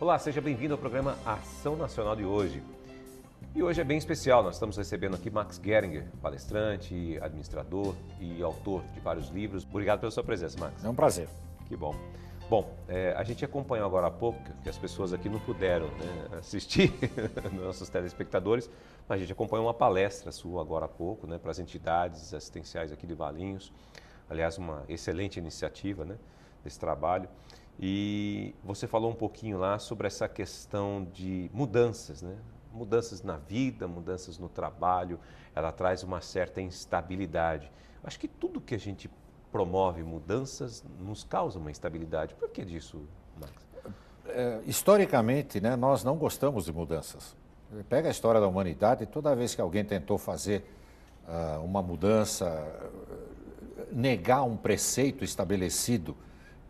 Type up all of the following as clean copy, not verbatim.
Olá, seja bem-vindo ao programa Ação Nacional de hoje. E hoje é bem especial, nós estamos recebendo aqui Max Geringer, palestrante, administrador e autor de vários livros. Obrigado pela sua presença, Max. É um prazer. Que bom. Bom, a gente acompanhou agora há pouco, que as pessoas aqui não puderam assistir, nossos telespectadores, mas a gente acompanhou uma palestra sua agora há pouco, para as entidades assistenciais aqui de Valinhos. Aliás, uma excelente iniciativa, desse trabalho. E você falou um pouquinho lá sobre essa questão de mudanças, mudanças na vida, mudanças no trabalho, ela traz uma certa instabilidade. Acho que tudo que a gente promove mudanças nos causa uma instabilidade. Por que disso, Max? Historicamente, nós não gostamos de mudanças. Pega a história da humanidade, toda vez que alguém tentou fazer uma mudança, negar um preceito estabelecido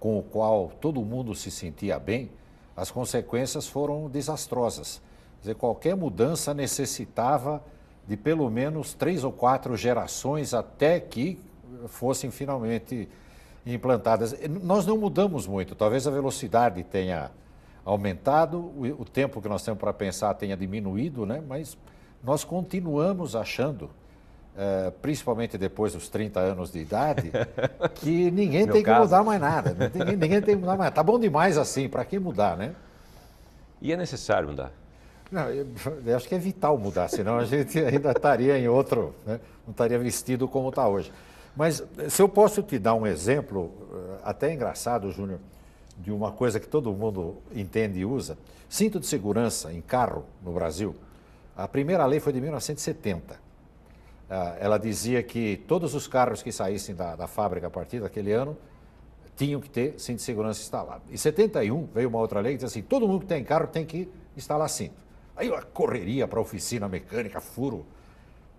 com o qual todo mundo se sentia bem, as consequências foram desastrosas. Quer dizer, qualquer mudança necessitava de pelo menos 3 ou 4 gerações até que fossem finalmente implantadas. Nós não mudamos muito, talvez a velocidade tenha aumentado, o tempo que nós temos para pensar tenha diminuído, mas nós continuamos achando, principalmente depois dos 30 anos de idade, que ninguém tem que mudar mais nada. Ninguém tem que mudar mais nada. Está bom demais assim, para que mudar, E é necessário mudar? Não, eu acho que é vital mudar, senão a gente ainda estaria em outro, não estaria vestido como está hoje. Mas se eu posso te dar um exemplo, até engraçado, Júnior, de uma coisa que todo mundo entende e usa, cinto de segurança em carro no Brasil, a primeira lei foi de 1970. Ela dizia que todos os carros que saíssem da fábrica a partir daquele ano tinham que ter cinto de segurança instalado. Em 71 veio uma outra lei que dizia assim, todo mundo que tem carro tem que instalar cinto. Aí eu correria para a oficina mecânica, furo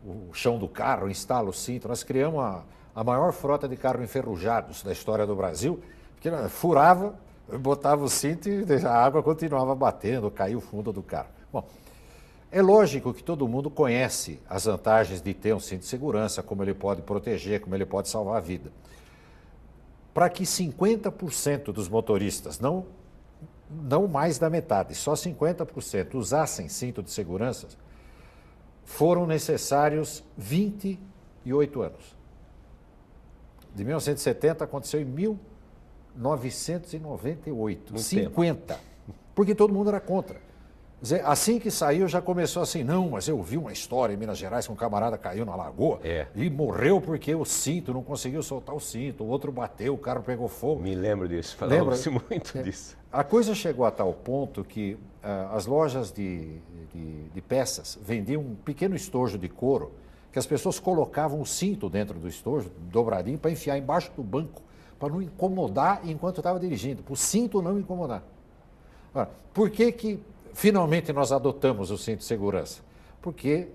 o chão do carro, instalo o cinto. Nós criamos a maior frota de carros enferrujados da história do Brasil, porque furava, botava o cinto e a água continuava batendo, caiu o fundo do carro. Bom, é lógico que todo mundo conhece as vantagens de ter um cinto de segurança, como ele pode proteger, como ele pode salvar a vida. Para que 50% dos motoristas, não mais da metade, só 50% usassem cinto de segurança, foram necessários 28 anos. De 1970 aconteceu em 1998, Muito 50, tempo. Porque todo mundo era contra. Quer dizer, assim que saiu já começou assim, não, mas eu vi uma história em Minas Gerais que um camarada caiu na lagoa e morreu porque o cinto, não conseguiu soltar o cinto, o outro bateu, o carro pegou fogo. Me lembro disso, falava-se muito disso. A coisa chegou a tal ponto que as lojas de peças vendiam um pequeno estojo de couro que as pessoas colocavam o cinto dentro do estojo, dobradinho, para enfiar embaixo do banco, para não incomodar enquanto estava dirigindo, para o cinto não incomodar. Ora, por que finalmente nós adotamos o cinto de segurança? Porque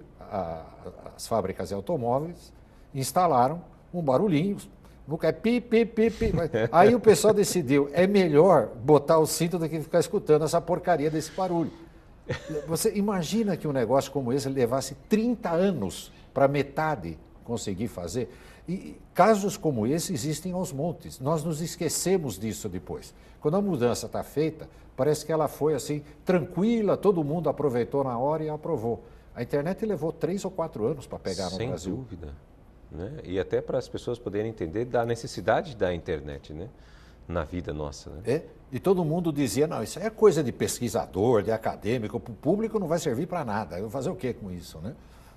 as fábricas de automóveis instalaram um barulhinho, nunca é pi, pi, pi, pi. Aí o pessoal decidiu, é melhor botar o cinto do que ficar escutando essa porcaria desse barulho. Você imagina que um negócio como esse levasse 30 anos para metade conseguir fazer? E casos como esse existem aos montes. Nós nos esquecemos disso depois. Quando a mudança está feita, parece que ela foi assim, tranquila, todo mundo aproveitou na hora e aprovou. A internet levou 3 ou 4 anos para pegar no Brasil. Sem dúvida. E até para as pessoas poderem entender da necessidade da internet, na vida nossa. E todo mundo dizia, não, isso aí é coisa de pesquisador, de acadêmico, para o público não vai servir para nada. Eu vou fazer o quê com isso,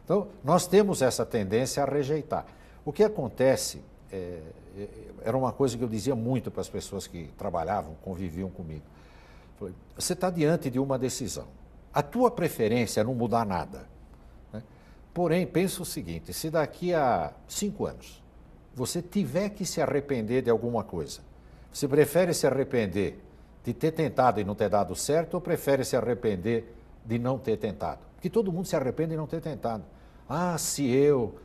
Então, nós temos essa tendência a rejeitar. O que acontece, era uma coisa que eu dizia muito para as pessoas que trabalhavam, conviviam comigo. Falei, você está diante de uma decisão. A tua preferência é não mudar nada. Porém, pensa o seguinte, se daqui a 5 anos você tiver que se arrepender de alguma coisa, você prefere se arrepender de ter tentado e não ter dado certo ou prefere se arrepender de não ter tentado? Porque todo mundo se arrepende de não ter tentado. Se eu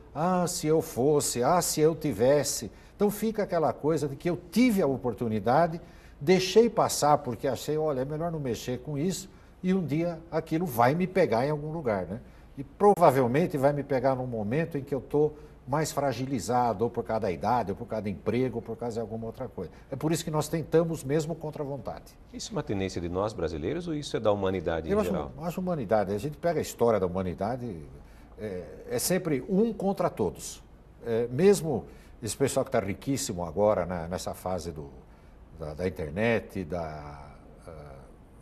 fosse, se eu tivesse. Então fica aquela coisa de que eu tive a oportunidade, deixei passar porque achei, olha, é melhor não mexer com isso e um dia aquilo vai me pegar em algum lugar, E provavelmente vai me pegar num momento em que eu estou mais fragilizado, ou por causa da idade, ou por causa do emprego, ou por causa de alguma outra coisa. É por isso que nós tentamos mesmo contra a vontade. Isso é uma tendência de nós brasileiros ou isso é da humanidade em geral? Eu acho humanidade. A gente pega a história da humanidade, é sempre um contra todos. Mesmo esse pessoal que está riquíssimo agora nessa fase da internet,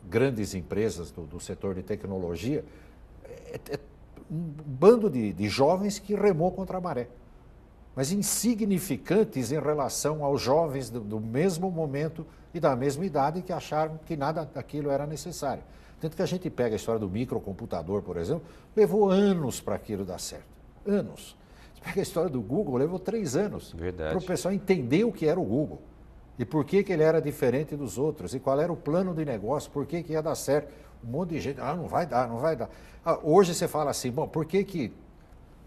grandes empresas do setor de tecnologia, é um bando de jovens que remou contra a maré, mas insignificantes em relação aos jovens do mesmo momento e da mesma idade que acharam que nada daquilo era necessário. Tanto que a gente pega a história do microcomputador, por exemplo, levou anos para aquilo dar certo. Anos. Você pega a história do Google, levou 3 anos para o pessoal entender o que era o Google e por que ele era diferente dos outros e qual era o plano de negócio, por que ia dar certo. Um monte de gente, não vai dar, não vai dar. Hoje você fala assim, bom, por que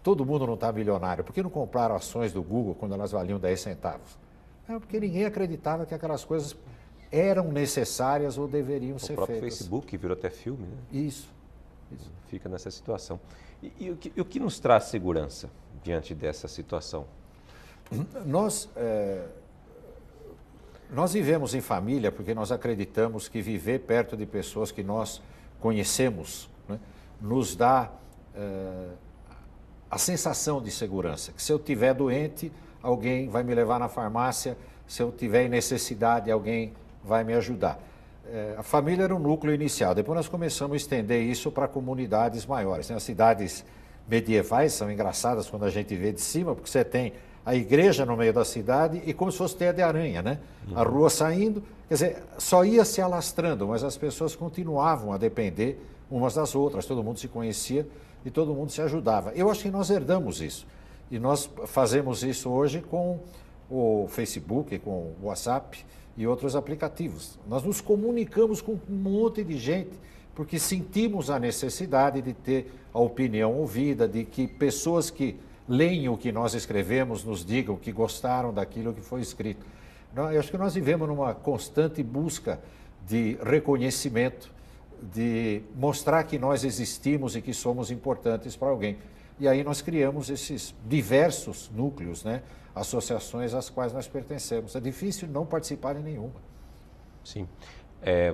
todo mundo não está milionário? Por que não compraram ações do Google quando elas valiam 10 centavos? Porque ninguém acreditava que aquelas coisas eram necessárias ou deveriam ser feitas. O próprio Facebook virou até filme, né? Isso. Fica nessa situação. E o que nos traz segurança diante dessa situação? Nós vivemos em família porque nós acreditamos que viver perto de pessoas que nós conhecemos, né, nos dá a sensação de segurança. Que se eu estiver doente, alguém vai me levar na farmácia, se eu estiver em necessidade, alguém vai me ajudar. A família era o núcleo inicial, depois nós começamos a estender isso para comunidades maiores. Né? As cidades medievais são engraçadas quando a gente vê de cima, porque você tem a igreja no meio da cidade e como se fosse teia de aranha, né? A rua saindo, quer dizer, só ia se alastrando, mas as pessoas continuavam a depender umas das outras, todo mundo se conhecia e todo mundo se ajudava. Eu acho que nós herdamos isso e nós fazemos isso hoje com o Facebook, com o WhatsApp e outros aplicativos. Nós nos comunicamos com um monte de gente porque sentimos a necessidade de ter a opinião ouvida, de que pessoas que leem o que nós escrevemos, nos digam que gostaram daquilo que foi escrito. Eu acho que nós vivemos numa constante busca de reconhecimento, de mostrar que nós existimos e que somos importantes para alguém. E aí nós criamos esses diversos núcleos, né? Associações às quais nós pertencemos. É difícil não participar em nenhuma. Sim.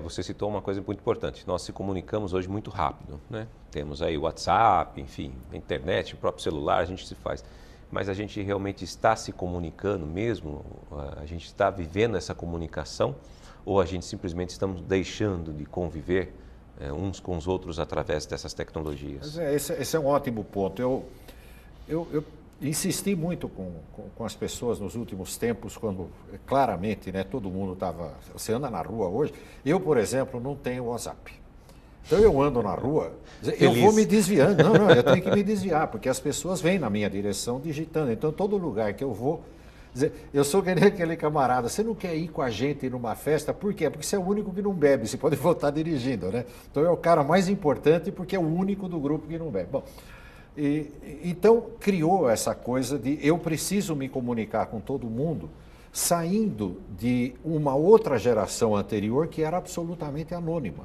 Você citou uma coisa muito importante. Nós se comunicamos hoje muito rápido, né? Temos aí o WhatsApp, enfim, a internet, o próprio celular, a gente se faz. Mas a gente realmente está se comunicando mesmo? A gente está vivendo essa comunicação? Ou a gente simplesmente estamos deixando de conviver uns com os outros através dessas tecnologias? Esse é um ótimo ponto. Eu insisti muito com as pessoas nos últimos tempos, quando claramente, né, todo mundo estava... Você anda na rua hoje, eu, por exemplo, não tenho WhatsApp. Então eu ando na rua, eu vou me desviando. Não, eu tenho que me desviar, porque as pessoas vêm na minha direção digitando. Então todo lugar que eu vou... Eu sou que nem aquele camarada, você não quer ir com a gente numa festa, por quê? Porque você é o único que não bebe, você pode voltar dirigindo, né? Então é o cara mais importante porque é o único do grupo que não bebe. Bom, então criou essa coisa de eu preciso me comunicar com todo mundo, saindo de uma outra geração anterior que era absolutamente anônima.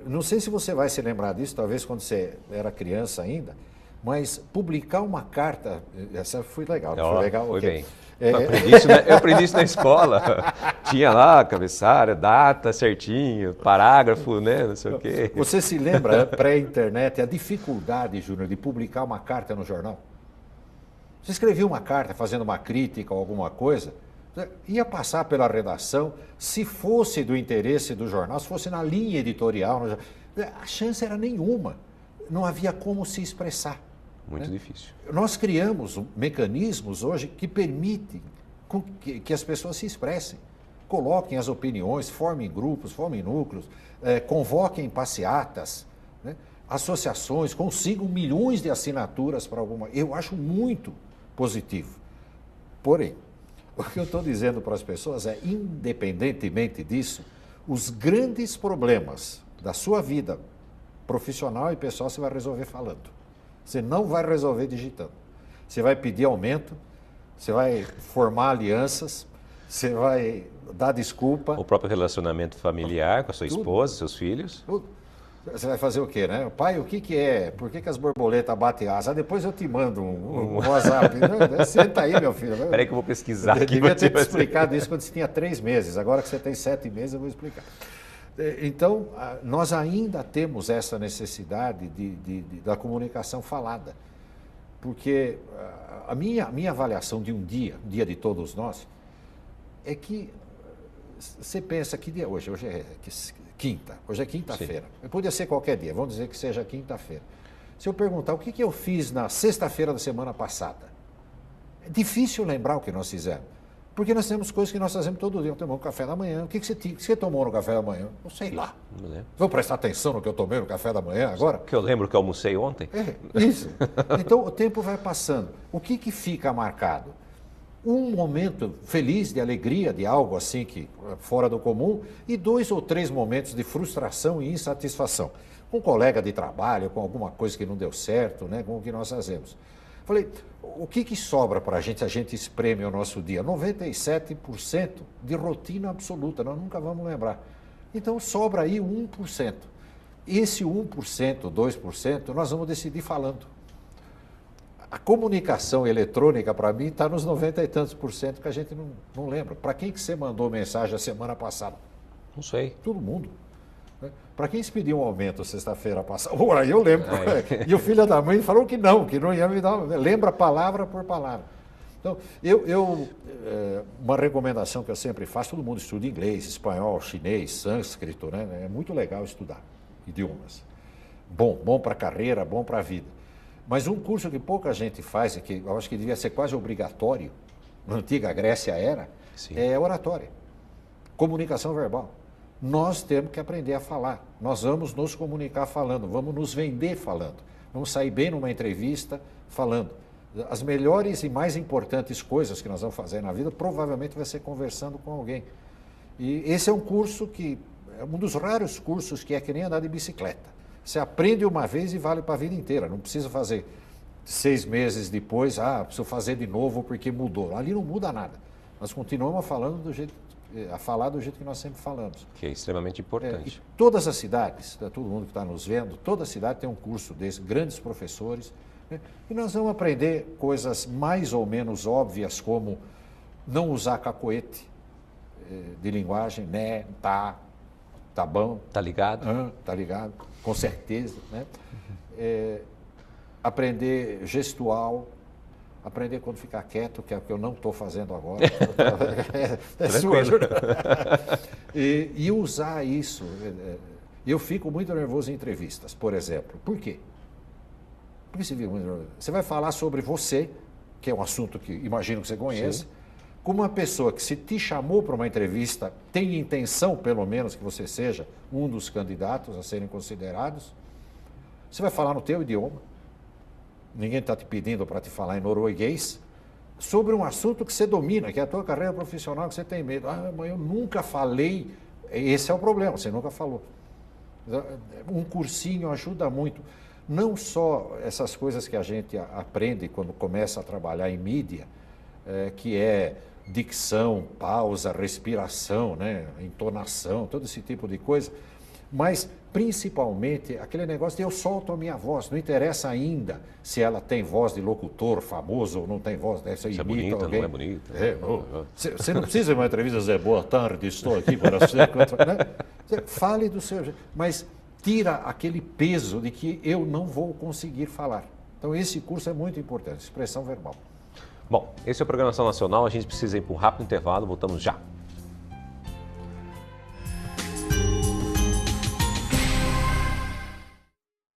Não sei se você vai se lembrar disso, talvez quando você era criança ainda, mas publicar uma carta, essa foi legal, não foi legal? Foi bem. Eu aprendi isso na escola. Tinha lá cabeçalho, data certinho, parágrafo, né? Não sei o quê. Você se lembra, pré-internet, a dificuldade, Júnior, de publicar uma carta no jornal? Você escrevia uma carta fazendo uma crítica ou alguma coisa, ia passar pela redação, se fosse do interesse do jornal, se fosse na linha editorial, a chance era nenhuma. Não havia como se expressar. Muito difícil. Nós criamos mecanismos hoje que permitem que as pessoas se expressem, coloquem as opiniões, formem grupos, formem núcleos, convoquem passeatas, né? Associações, consigam milhões de assinaturas para alguma... Eu acho muito positivo. Porém, o que eu estou dizendo para as pessoas é, independentemente disso, os grandes problemas da sua vida profissional e pessoal você vai resolver falando. Você não vai resolver digitando. Você vai pedir aumento, você vai formar alianças, você vai dar desculpa. O próprio relacionamento familiar com a sua esposa, seus filhos. Tudo. Você vai fazer o quê, né? Pai, o que que é? Por que que as borboletas batem asa? Depois eu te mando um WhatsApp. Senta aí, meu filho. Espera aí que eu vou pesquisar Eu aqui. devia ter te explicado isso quando você tinha 3 meses. Agora que você tem 7 meses, eu vou explicar. Então, nós ainda temos essa necessidade da comunicação falada. Porque a minha avaliação de um dia de todos nós, é que você pensa que dia hoje? Hoje é quinta, hoje é quinta-feira. Podia ser qualquer dia, vamos dizer que seja quinta-feira. Se eu perguntar o que eu fiz na sexta-feira da semana passada, é difícil lembrar o que nós fizemos. Porque nós temos coisas que nós fazemos todo dia. Tomamos café da manhã. O que você tomou no café da manhã? Não sei lá. Vou prestar atenção no que eu tomei no café da manhã agora? Que eu lembro que eu almocei ontem. Isso. Então o tempo vai passando. O que fica marcado? Um momento feliz, de alegria, de algo assim que fora do comum, e 2 ou 3 momentos de frustração e insatisfação. Com um colega de trabalho, com alguma coisa que não deu certo, né, com o que nós fazemos. Falei, o que sobra para a gente espreme o nosso dia? 97% de rotina absoluta, nós nunca vamos lembrar. Então sobra aí 1%. Esse 1%, 2%, nós vamos decidir falando. A comunicação eletrônica, para mim, está nos 90 e tantos % que a gente não lembra. Para quem que você mandou mensagem a semana passada? Não sei. Todo mundo. Né? Para quem se pediu um aumento sexta-feira passada? Aí eu lembro. E o filho da mãe falou que não ia me dar. Lembra palavra por palavra. Então, uma recomendação que eu sempre faço, todo mundo estuda inglês, espanhol, chinês, sânscrito, né? É muito legal estudar idiomas. Bom para a carreira, bom para a vida. Mas um curso que pouca gente faz, e que eu acho que devia ser quase obrigatório, na antiga Grécia era, é oratória, comunicação verbal. Nós temos que aprender a falar, nós vamos nos comunicar falando, vamos nos vender falando, vamos sair bem numa entrevista falando. As melhores e mais importantes coisas que nós vamos fazer na vida, provavelmente vai ser conversando com alguém. E esse é um curso que, é um dos raros cursos que é que nem andar de bicicleta. Você aprende uma vez e vale para a vida inteira. Não precisa fazer 6 meses depois, preciso fazer de novo porque mudou. Ali não muda nada. Nós continuamos a falar do jeito que nós sempre falamos. Que é extremamente importante. Todas as cidades, todo mundo que está nos vendo, toda cidade tem um curso desse, grandes professores, né? E nós vamos aprender coisas mais ou menos óbvias, como não usar cacoete de linguagem, né, tá bom. Tá ligado? Tá ligado, com certeza. Né? Aprender gestual, aprender quando ficar quieto, que é o que eu não estou fazendo agora. É sua ajuda. E usar isso. Eu fico muito nervoso em entrevistas, por exemplo. Por quê? Porque você vai falar sobre você, que é um assunto que imagino que você conhece. Sim. Como uma pessoa que se te chamou para uma entrevista, tem intenção, pelo menos, que você seja um dos candidatos a serem considerados, você vai falar no teu idioma, ninguém está te pedindo para te falar em norueguês, sobre um assunto que você domina, que é a tua carreira profissional, que você tem medo. Mas eu nunca falei, esse é o problema, você nunca falou. Um cursinho ajuda muito, não só essas coisas que a gente aprende quando começa a trabalhar em mídia, que é dicção, pausa, respiração, né, entonação, todo esse tipo de coisa, mas principalmente aquele negócio de eu solto a minha voz, não interessa ainda se ela tem voz de locutor famoso ou não tem voz, se imita bonita, alguém. não é bonita. Você não precisa de uma entrevista dizer boa tarde, estou aqui para você. Né? Fale do seu jeito, mas tira aquele peso de que eu não vou conseguir falar. Então esse curso é muito importante, expressão verbal. Bom, esse é o Programação Nacional, a gente precisa ir para um rápido intervalo, voltamos já.